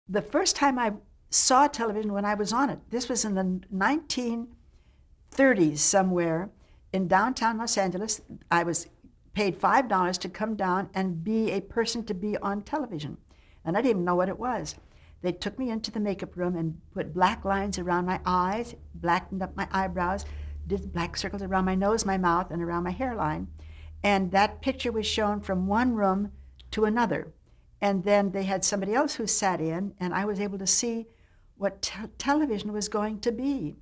The first time I saw television when I was on it, this was in the 1930s somewhere in downtown Los Angeles. I was paid $5 to come down and be a person to be on television. And I didn't even know what it was. They took me into the makeup room and put black lines around my eyes, blackened up my eyebrows, did black circles around my nose, my mouth, and around my hairline. And that picture was shown from one room to another. And then they had somebody else who sat in, and I was able to see what television was going to be.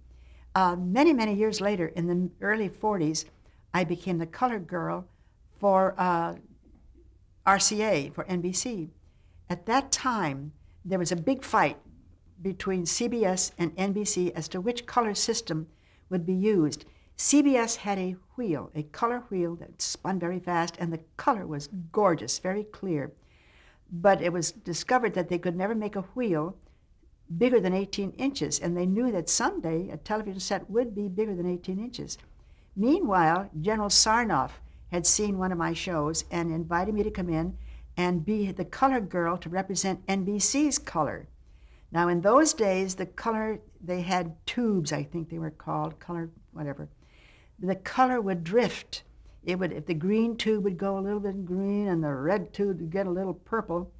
Many, many years later, in the early 40s, I became the color girl for RCA, for NBC. At that time, there was a big fight between CBS and NBC as to which color system would be used. CBS had a wheel, a color wheel that spun very fast, and the color was gorgeous, very clear. But it was discovered that they could never make a wheel bigger than 18 inches, and they knew that someday a television set would be bigger than 18 inches. Meanwhile, General Sarnoff had seen one of my shows and invited me to come in and be the color girl to represent NBC's color. Now, in those days, the color, they had tubes, I think they were called, color, whatever. The color would drift. It would, if the green tube would go a little bit green and the red tube would get a little purple.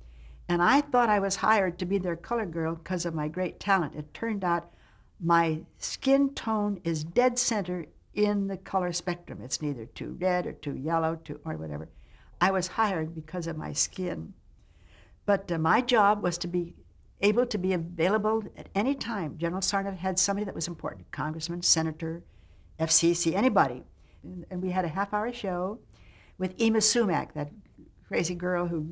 And I thought I was hired to be their color girl because of my great talent. It turned out my skin tone is dead center in the color spectrum. It's neither too red or too yellow or whatever. I was hired because of my skin. But my job was to be able to be available at any time. General Sarnoff had somebody that was important, congressman, senator, FCC, anybody. And we had a half-hour show with Ema Sumac, that crazy girl who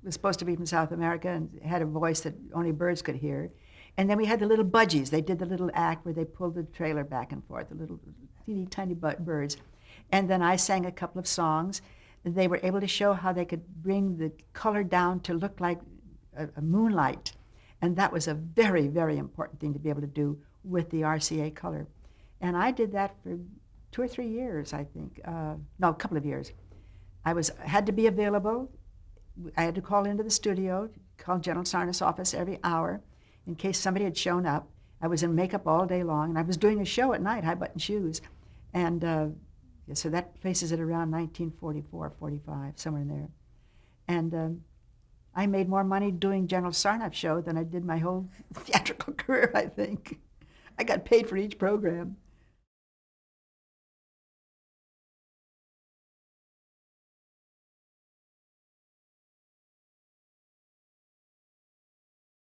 was supposed to be from South America and had a voice that only birds could hear. And then we had the little budgies. They did the little act where they pulled the trailer back and forth, the little teeny tiny birds. And then I sang a couple of songs. They were able to show how they could bring the color down to look like a moonlight. And that was a very, very important thing to be able to do with the RCA color. And I did that for 2 or 3 years, I think. No, a couple of years. I had to be available. I had to call into the studio, call General Sarnoff's office every hour in case somebody had shown up. I was in makeup all day long, and I was doing a show at night, High Button Shoes. And so that places it around 1944, 45, somewhere in there. And I made more money doing General Sarnoff's show than I did my whole theatrical career, I think. I got paid for each program.